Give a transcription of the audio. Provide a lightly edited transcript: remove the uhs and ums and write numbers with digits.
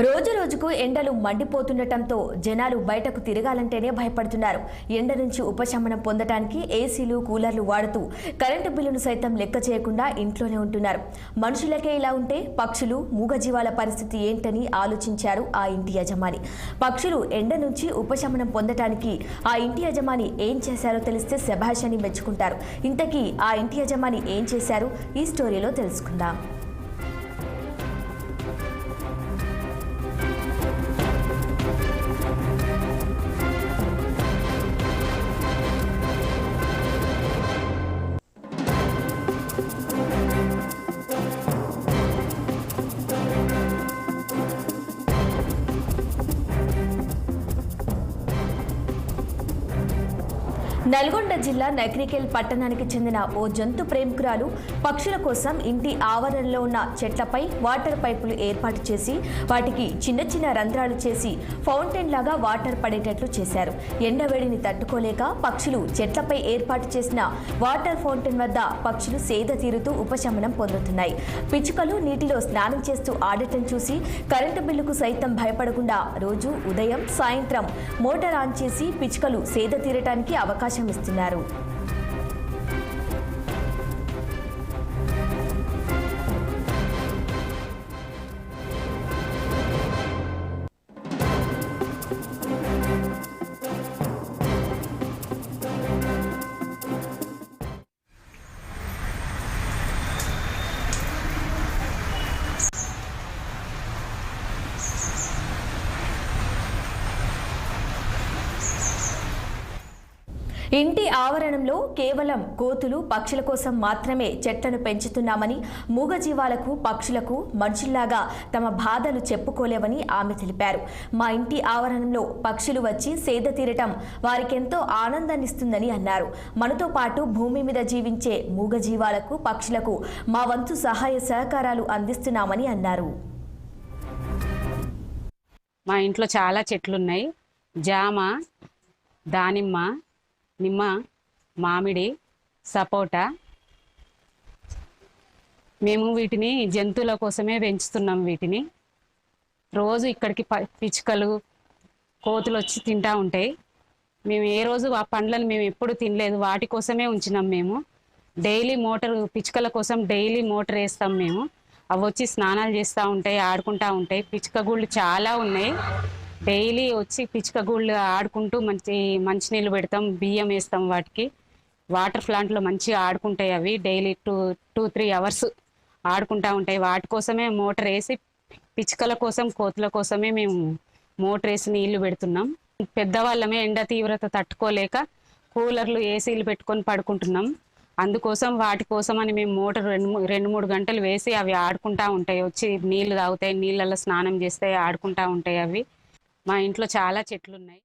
రోజు రోజుకు ఎండలు మండిపోతుండటంతో జనాలు బయటకు తిరగాలంటేనే భయపడుతున్నారు. ఎండ నుంచి ఉపశమనం పొందడానికి ఏసీలు, కూలర్లు వాడుతూ కరెంటు బిల్లును సైతం లెక్క చేయకుండా ఇంట్లోనే ఉంటున్నారు. మనుషులకే ఇలా ఉంటే పక్షులు, మూగజీవాల పరిస్థితి ఏంటని ఆలోచించారు ఆ ఇంటి యజమాని. పక్షులు ఎండ నుంచి ఉపశమనం పొందడానికి ఆ ఇంటి యజమాని ఏం చేశారో తెలిస్తే శభాష్ అని మెచ్చుకుంటారు. ఇంతకీ ఆ ఇంటి యజమాని ఏం చేశారు ఈ స్టోరీలో తెలుసుకుందాం. నల్గొండ జిల్లా నకిరేకల్ పట్టణానికి చెందిన ఓ జంతు ప్రేమికురాలు పక్షుల కోసం ఇంటి ఆవరణలో ఉన్న చెట్లపై వాటర్ పైపులు ఏర్పాటు చేసి వాటికి చిన్న చిన్న రంధ్రాలు చేసి ఫౌంటైన్ లాగా వాటర్ పడేటట్లు చేశారు. ఎండవేడిని తట్టుకోలేక పక్షులు చెట్లపై ఏర్పాటు చేసిన వాటర్ ఫౌంటైన్ వద్ద పక్షులు సేద తీరుతూ ఉపశమనం పొందుతున్నాయి. పిచ్చుకలు నీటిలో స్నానం చేస్తూ ఆడటం చూసి కరెంటు బిల్లుకు సైతం భయపడకుండా రోజు ఉదయం, సాయంత్రం మోటార్ ఆన్ చేసి పిచ్చుకలు సేద తీరటానికి అవకాశం ఇస్తున్నారు. ఇంటి ఆవరణంలో కేవలం కోతులు, పక్షుల కోసం మాత్రమే చెట్లను పెంచుతున్నామని, మూగజీవాలకు, పక్షులకు మనుషుల్లాగా తమ బాధలు చెప్పుకోలేవని ఆమె తెలిపారు. మా ఇంటి ఆవరణంలో పక్షులు వచ్చి సేద తీరటం వారికెంతో ఆనందాన్నిస్తుందని అన్నారు. మనతో పాటు భూమి మీద జీవించే మూగజీవాలకు, పక్షులకు మా వంతు సహాయ సహకారాలు అందిస్తున్నామని అన్నారు. మా ఇంట్లో చాలా చెట్లున్నాయి. జామ, దానిమ్మ, నిమ్మ, మామిడి, సపోటా. మేము వీటిని జంతువుల కోసమే పెంచుతున్నాం. వీటిని రోజు ఇక్కడికి పిచ్చుకలు, కోతులు వచ్చి తింటూ ఉంటాయి. మేము ఏ రోజు ఆ పండ్లను మేము ఎప్పుడు తినలేదు. వాటి కోసమే ఉంచినాం. మేము డైలీ పిచ్చుకల కోసం డైలీ మోటార్ వేస్తాం. మేము అవి వచ్చి స్నానాలు చేస్తూ ఉంటాయి, ఆడుకుంటూ ఉంటాయి. పిచ్చుక గూళ్ళు చాలా ఉన్నాయి. డైలీ వచ్చి పిచ్చుక గూళ్ళు ఆడుకుంటూ మంచినీళ్ళు పెడతాం, బియ్యం వేస్తాం. వాటికి వాటర్ ప్లాంట్లో మంచిగా ఆడుకుంటాయి. అవి డైలీ 2-3 అవర్స్ ఆడుకుంటూ ఉంటాయి. వాటి కోసమే మోటార్ వేసి, పిచ్చుకల కోసం, కోతుల కోసమే మేము మోటార్ వేసి నీళ్లు పెడుతున్నాం. పెద్దవాళ్ళమే ఎండ తీవ్రత తట్టుకోలేక కూలర్లు, ఏసీలు పెట్టుకొని పడుకుంటున్నాం. అందుకోసం వాటి కోసం అని మేము మోటార్ 2-3 గంటలు వేసి అవి ఆడుకుంటూ ఉంటాయి. వచ్చి నీళ్లు తాగుతాయి, నీళ్ళల్లో స్నానం చేస్తాయి, ఆడుకుంటూ ఉంటాయి. అవి మా ఇంట్లో చాలా చెట్లు ఉన్నాయి.